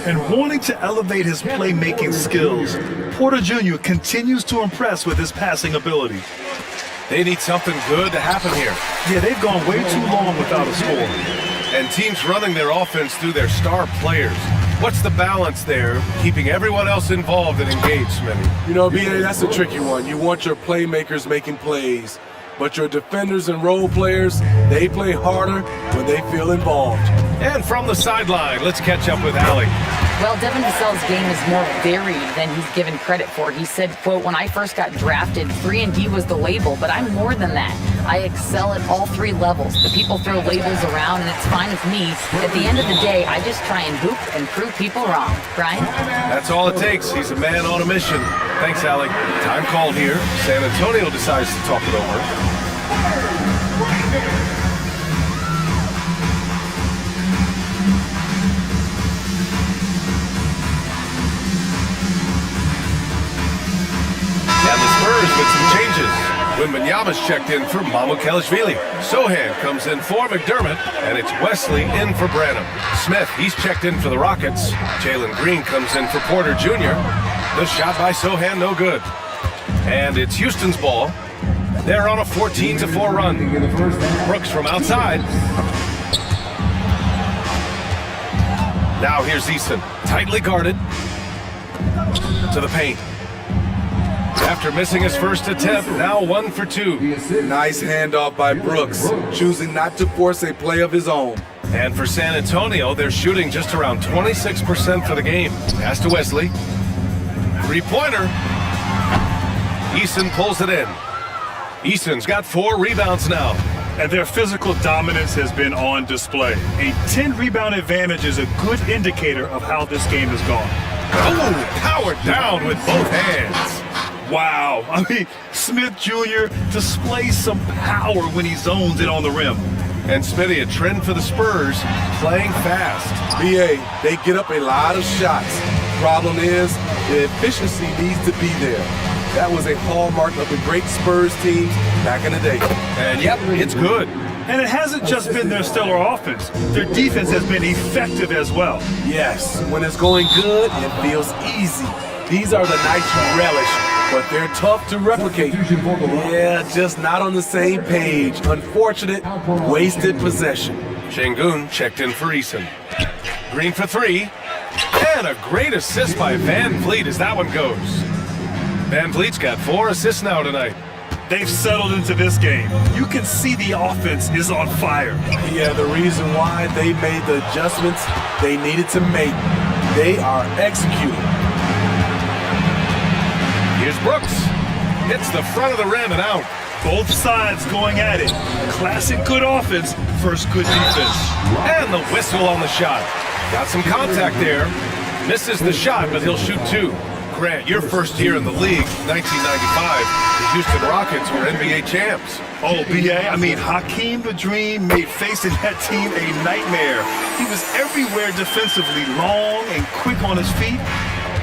And wanting to elevate his playmaking skills, Porter Jr. continues to impress with his passing ability. They need something good to happen here. Yeah, they've gone way too long without a score. And teams running their offense through their star players. What's the balance there, keeping everyone else involved and engaged, Smitty? You know, B.A., that's a tricky one. You want your playmakers making plays, but your defenders and role players, they play harder when they feel involved. And from the sideline, let's catch up with Allie. Well, Devin Vassell's game is more varied than he's given credit for. He said, quote, "When I first got drafted, 3-and-D was the label, but I'm more than that. I excel at all 3 levels. The people throw labels around, and it's fine with me. At the end of the day, I just try and hoop and prove people wrong." Brian? That's all it takes. He's a man on a mission. Thanks, Allie. Time called here. San Antonio decides to talk it over. And the Spurs with some changes. Wembanyama's checked in for Mamukelashvili. Sohan comes in for McDermott, and it's Wesley in for Branham. Smith, he's checked in for the Rockets. Jalen Green comes in for Porter Jr. The shot by Sohan, no good. And it's Houston's ball. They're on a 14-4 run. Brooks from outside. Now here's Eason, tightly guarded. To the paint. After missing his first attempt, now 1 for 2. Nice handoff by Brooks, choosing not to force a play of his own. And for San Antonio, they're shooting just around 26% for the game. Pass to Wesley. 3-pointer. Eason pulls it in. Eason's got 4 rebounds now. And their physical dominance has been on display. A 10-rebound advantage is a good indicator of how this game has gone. Oh, powered down with both hands. Wow. I mean, Smith Jr. displays some power when he zones it on the rim. And Smitty, a trend for the Spurs, playing fast. B.A., they get up a lot of shots. Problem is, the efficiency needs to be there. That was a hallmark of the great Spurs teams back in the day. And yep, it's good. And it hasn't just been their stellar offense. Their defense has been effective as well. Yes, when it's going good, it feels easy. These are the nights you relish, but they're tough to replicate. Yeah, just not on the same page. Unfortunate, wasted possession. Şengün checked in for Eason. Green for 3. And a great assist by Van Vliet as that one goes. Van Vliet's got 4 assists now tonight. They've settled into this game. You can see the offense is on fire. Yeah, the reason why they made the adjustments they needed to make. They are executing. Here's Brooks. Hits the front of the rim and out. Both sides going at it. Classic good offense versus good defense. And the whistle on the shot. Got some contact there. Misses the shot, but he'll shoot 2. Grant, your first year in the league, 1995, the Houston Rockets were NBA champs. Oh, B.A., I mean, Hakeem the Dream made facing that team a nightmare. He was everywhere defensively, long and quick on his feet.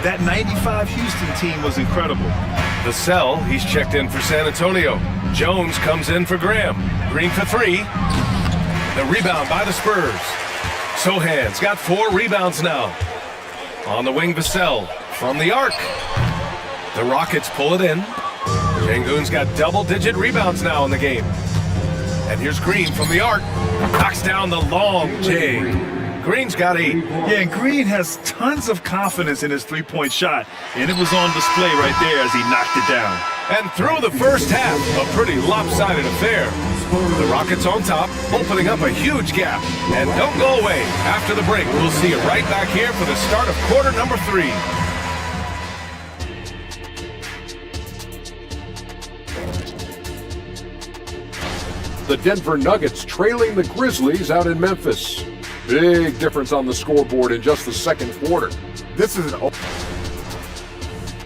That 95 Houston team was incredible. Vassell, he's checked in for San Antonio. Jones comes in for Graham. Green for 3. The rebound by the Spurs. Sohan's got 4 rebounds now. On the wing, Vassell from the arc. The Rockets pull it in. Şengün's got double-digit rebounds now in the game. And here's Green from the arc. Knocks down the long J. Green's got 8. Yeah, and Green has tons of confidence in his three-point shot, and it was on display right there as he knocked it down. And through the first half, a pretty lopsided affair. The Rockets on top, opening up a huge gap. And don't go away. After the break, we'll see you right back here for the start of quarter number 3. The Denver Nuggets trailing the Grizzlies out in Memphis. Big difference on the scoreboard in just the second quarter. This is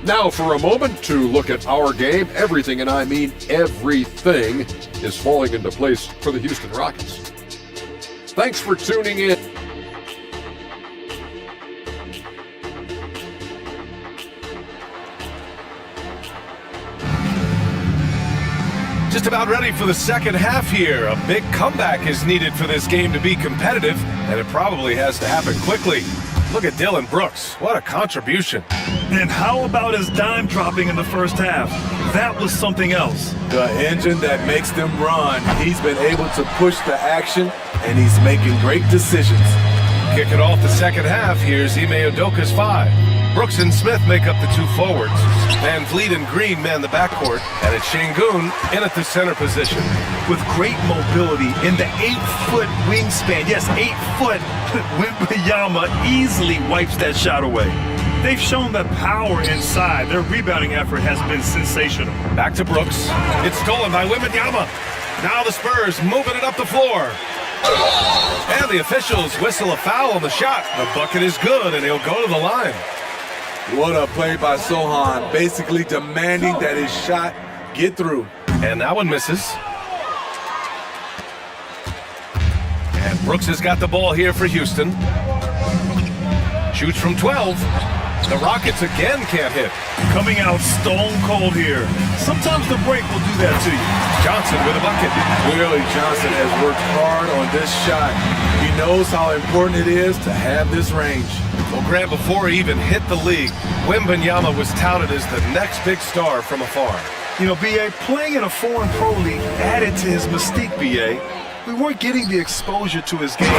Now for a moment to look at our game. Everything, and I mean everything, is falling into place for the Houston Rockets. Thanks for tuning in. Just about ready for the second half here. A big comeback is needed for this game to be competitive, and it probably has to happen quickly. Look at Dylan Brooks. What a contribution. And how about his dime dropping in the first half? That was something else. The engine that makes them run. He's been able to push the action, and he's making great decisions. Kicking off the second half, here's Ime Udoka's 5. Brooks and Smith make up the 2 forwards. Van Vliet and Green man the backcourt, and it's Şengün in at the center position. With great mobility in the 8-foot wingspan, yes, 8 foot, Wembanyama easily wipes that shot away. They've shown that power inside. Their rebounding effort has been sensational. Back to Brooks. It's stolen by Wembanyama. Now the Spurs moving it up the floor. And the officials whistle a foul on the shot. The bucket is good, and he'll go to the line. What a play by Sohan, basically demanding that his shot get through. And that one misses. And Brooks has got the ball here for Houston. Shoots from 12. The Rockets again can't hit. Coming out stone cold here. Sometimes the break will do that to you. Johnson with a bucket. Clearly, Johnson has worked hard on this shot. He knows how important it is to have this range. Well, Grant, before he even hit the league, Wembanyama was touted as the next big star from afar. You know, B.A., playing in a foreign pro league added to his mystique, B.A. We weren't getting the exposure to his game.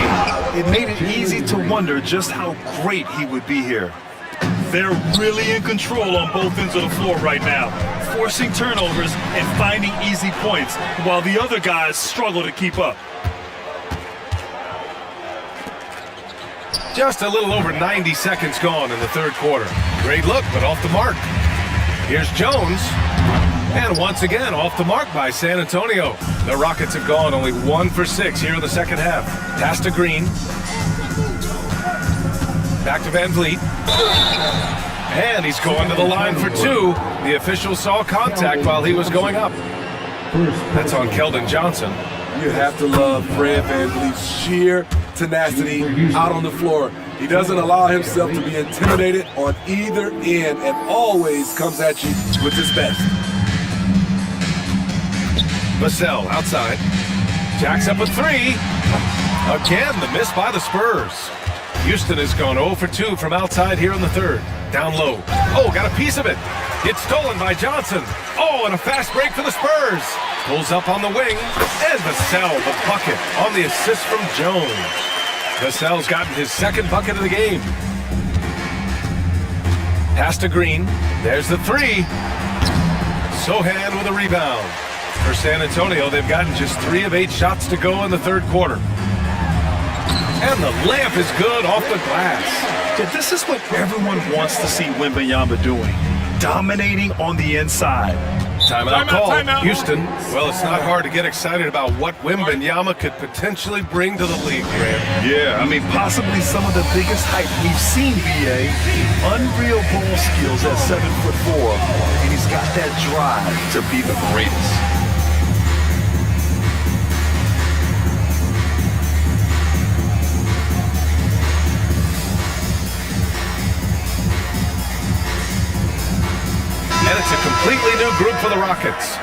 It made it easy to wonder just how great he would be here. They're really in control on both ends of the floor right now, forcing turnovers and finding easy points, while the other guys struggle to keep up. Just a little over 90 seconds gone in the third quarter. Great look, but off the mark. Here's Jones. And once again, off the mark by San Antonio. The Rockets have gone only 1 for 6 here in the second half. Pass to Green. Back to Van Vliet. And he's going to the line for 2. The official saw contact while he was going up. That's on Keldon Johnson. You have to love Fred Van Vliet's sheer tenacity out on the floor. He doesn't allow himself to be intimidated on either end and always comes at you with his best. Vassell outside. Jacks up a 3. Again, the miss by the Spurs. Houston has gone 0 for 2 from outside here in the third. Down low. Oh, got a piece of it. It's stolen by Johnson. Oh, and a fast break for the Spurs. Pulls up on the wing. And Vassell, the bucket on the assist from Jones. Vassell's gotten his second bucket of the game. Pass to Green. There's the 3. Sohan with a rebound. For San Antonio, they've gotten just 3 of 8 shots to go in the third quarter. And the layup is good off the glass. Yeah, this is what everyone wants to see Wembanyama doing. Dominating on the inside. Timeout call. Houston. Well, it's not hard to get excited about what Wembanyama could potentially bring to the league, Grant. Yeah, I mean, possibly some of the biggest hype we've seen, B.A. Unreal ball skills at 7'4", and he's got that drive to be the greatest. And it's a completely new group for the Rockets.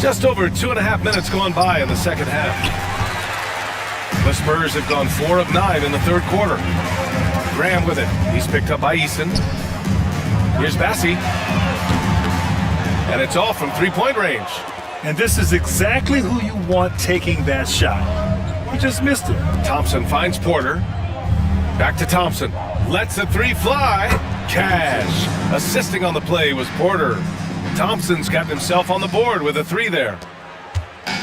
Just over 2.5 minutes gone by in the second half. The Spurs have gone 4 of 9 in the third quarter. Graham with it. He's picked up by Eason. Here's Bassi. And it's off from three-point range. And this is exactly who you want taking that shot. He just missed it. Thompson finds Porter. Back to Thompson. Lets the three fly. Cash. Assisting on the play was Porter. Thompson's got himself on the board with a three there.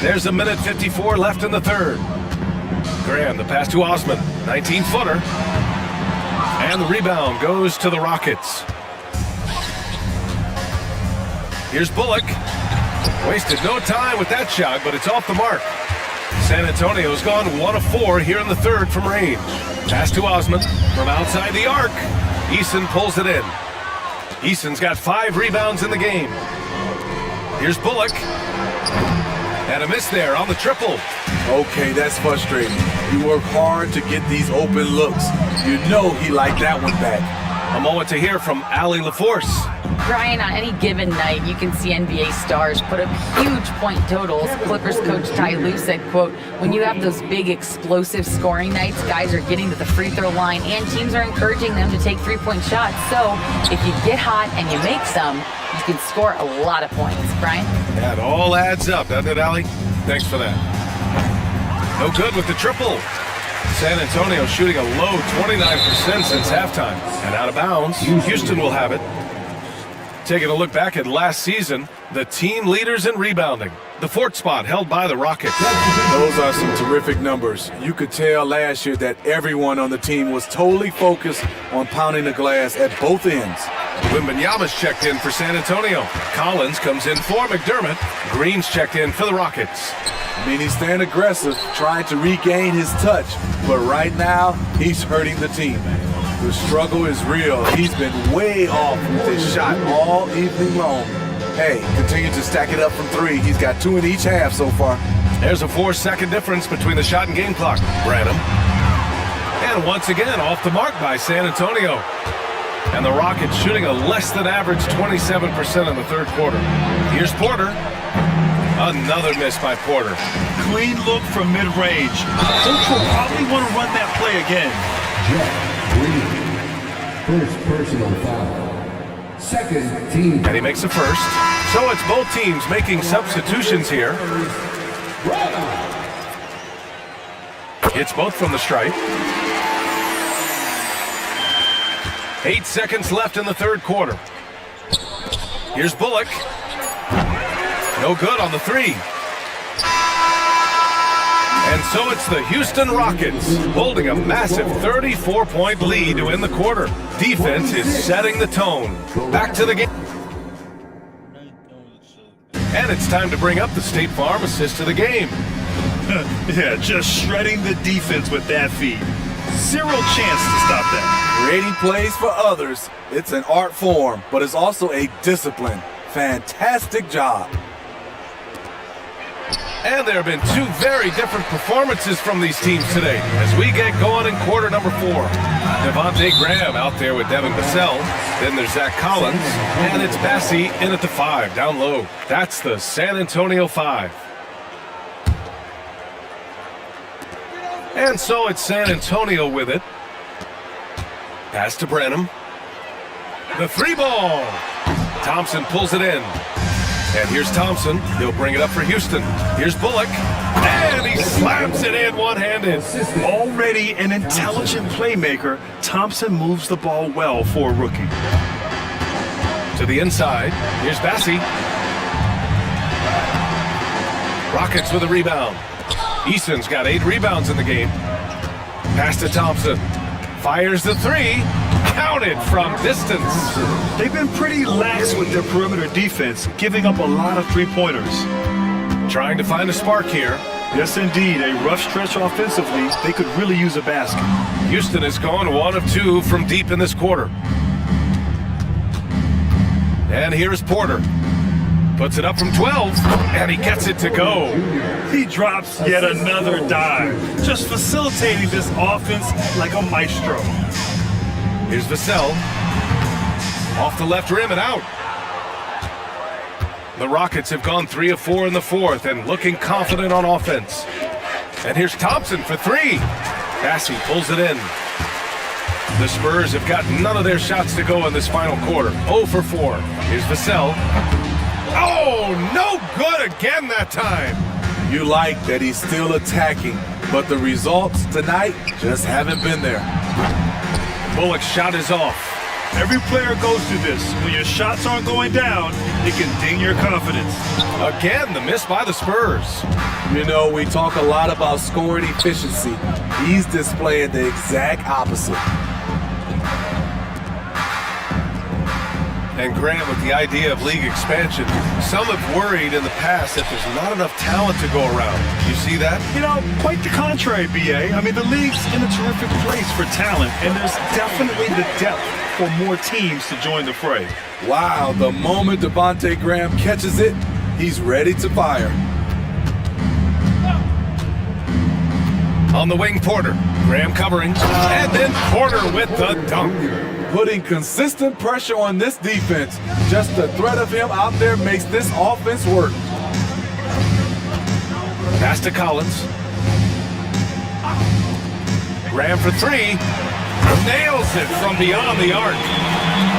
There's a minute 54 left in the third. Graham, the pass to Osman. 19-footer. And the rebound goes to the Rockets. Here's Bullock. Wasted no time with that shot, but it's off the mark. San Antonio's gone 1 of 4 here in the third from range. Pass to Osman from outside the arc. Eason pulls it in. Eason's got 5 rebounds in the game. Here's Bullock. And a miss there on the triple. Okay, that's frustrating. You work hard to get these open looks. You know he liked that one back. A moment to hear from Allie LaForce. Brian, on any given night, you can see NBA stars put up huge point totals. Clippers coach Ty Lue said, quote, when you have those big explosive scoring nights, guys are getting to the free throw line and teams are encouraging them to take three-point shots. So if you get hot and you make some, you can score a lot of points. Brian? That all adds up, doesn't it, Allie? Thanks for that. No good with the triple. San Antonio shooting a low 29% since halftime. And out of bounds, Houston will have it. Taking a look back at last season, the team leaders in rebounding. The 4th spot held by the Rockets. Those are some terrific numbers. You could tell last year that everyone on the team was totally focused on pounding the glass at both ends. Wembanyama's checked in for San Antonio. Collins comes in for McDermott. Green's checked in for the Rockets. I mean, he's staying aggressive, trying to regain his touch. But right now, he's hurting the team. The struggle is real. He's been way off with his shot all evening long. Hey, continue to stack it up from 3. He's got 2 in each half so far. There's a 4-second difference between the shot and game clock. Branham. And once again, off the mark by San Antonio. And the Rockets shooting a less than average 27% in the third quarter. Here's Porter. Another miss by Porter. Clean look from mid-range. Coach will probably want to run that play again. First personal foul. Second team. And he makes the first. So it's both teams making substitutions here. It's both from the stripe. 8 seconds left in the third quarter. Here's Bullock. No good on the three. And so it's the Houston Rockets holding a massive 34-point lead to win the quarter. Defense is setting the tone. Back to the game. And it's time to bring up the State Farm assist of the game. Yeah, just shredding the defense with that feed. Zero chance to stop that. Creating plays for others, it's an art form, but it's also a discipline. Fantastic job. And there have been 2 very different performances from these teams today as we get going in quarter number 4. Devontae Graham out there with Devin Vassell. Then there's Zach Collins. And it's Bassi in at the 5, down low. That's the San Antonio 5. And so it's San Antonio with it. Pass to Branham. The 3 ball. Thompson pulls it in. And here's Thompson. He'll bring it up for Houston. Here's Bullock. And he slaps it in one-handed. Already an intelligent playmaker, Thompson moves the ball well for a rookie. To the inside. Here's Bassi. Rockets with a rebound. Eason's got 8 rebounds in the game. Pass to Thompson. Fires the 3. Counted from distance. They've been pretty lax with their perimeter defense, giving up a lot of three-pointers. Trying to find a spark here. Yes, indeed. A rough stretch offensively. They could really use a basket. Houston has gone 1 of 2 from deep in this quarter. And here's Porter. Puts it up from 12, and he gets it to go. He drops yet another dive, just facilitating this offense like a maestro. Here's Vassell. Off the left rim and out. The Rockets have gone 3 of 4 in the fourth and looking confident on offense. And here's Thompson for three. Bassey pulls it in. The Spurs have got none of their shots to go in this final quarter. 0 for 4. Here's Vassell. Oh, no good again that time. You like that he's still attacking, but the results tonight just haven't been there. Bullock's shot is off. Every player goes through this. When your shots aren't going down, it can ding your confidence. Again, the miss by the Spurs. You know, we talk a lot about scoring efficiency. He's displaying the exact opposite. And Grant, with the idea of league expansion, some have worried in the past that there's not enough talent to go around. You see that? You know, quite the contrary, B.A. I mean, the league's in a terrific place for talent, and there's definitely the depth for more teams to join the fray. Wow, the moment Devontae Graham catches it, he's ready to fire. On the wing, Porter. Graham covering, and then Porter with the dunk. Putting consistent pressure on this defense. Just the threat of him out there makes this offense work. Pass to Collins. Graham for three. Nails it from beyond the arc.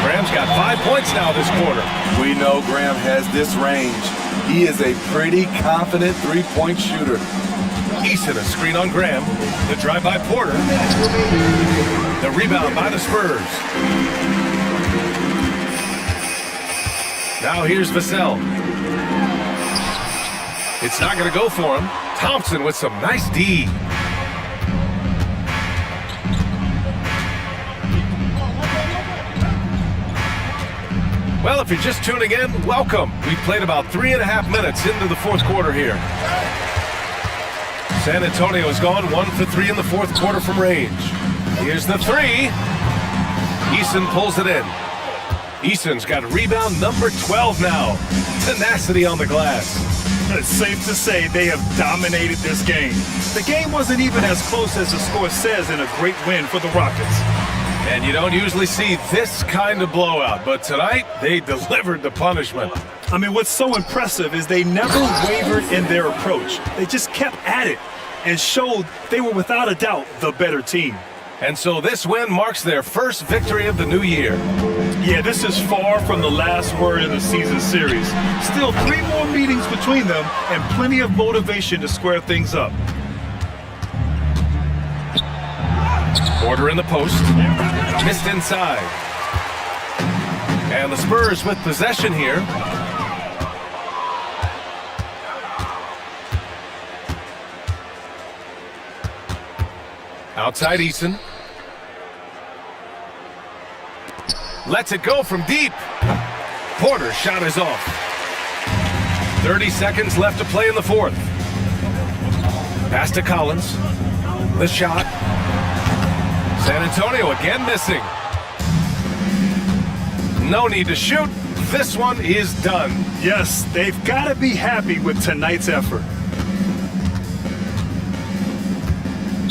Graham's got 5 points now this quarter. We know Graham has this range. He is a pretty confident three-point shooter. Eason, a screen on Graham. The drive by Porter. The rebound by the Spurs. Now here's Vassell. It's not going to go for him. Thompson with some nice D. Well, if you're just tuning in, welcome. We've played about 3.5 minutes into the fourth quarter here. San Antonio has gone 1 for 3 in the fourth quarter from range. Here's the three. Eason pulls it in. Eason's got rebound number 12 now. Tenacity on the glass. It's safe to say they have dominated this game. The game wasn't even as close as the score says in a great win for the Rockets. And you don't usually see this kind of blowout, but tonight they delivered the punishment. I mean, what's so impressive is they never wavered in their approach. They just kept at it and showed they were without a doubt the better team. And so this win marks their first victory of the new year. Yeah, this is far from the last word in the season series. Still 3 more meetings between them and plenty of motivation to square things up. Porter in the post. Missed inside. And the Spurs with possession here. Outside Eason. Lets it go from deep. Porter's shot is off. 30 seconds left to play in the fourth. Pass to Collins. The shot. San Antonio again missing. No need to shoot. This one is done. Yes, they've got to be happy with tonight's effort.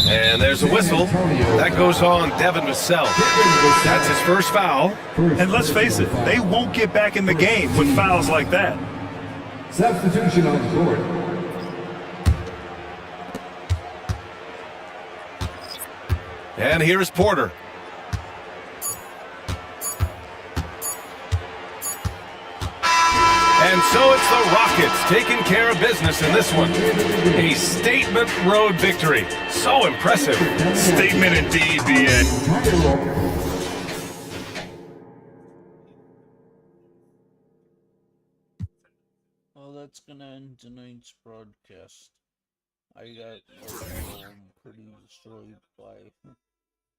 And there's a whistle. That goes on Devin Vassell. That's his first foul. And let's face it, they won't get back in the game with fouls like that. Substitution on the court. And here's Porter. And so it's the Rockets taking care of business in this one. A statement road victory. So impressive. Statement indeed, B.A. Well, that's gonna end tonight's broadcast. I got pretty destroyed by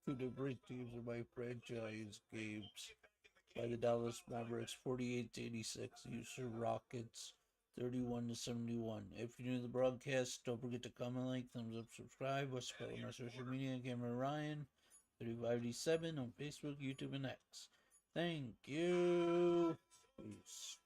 two different teams in my franchise games. By the Dallas Mavericks 48-86, Houston Rockets 31-71. If you're new to the broadcast, don't forget to comment, like, thumbs up, subscribe. What's follow my social media, Cameron Ryan 3587 on Facebook, YouTube, and X. Thank you. Peace.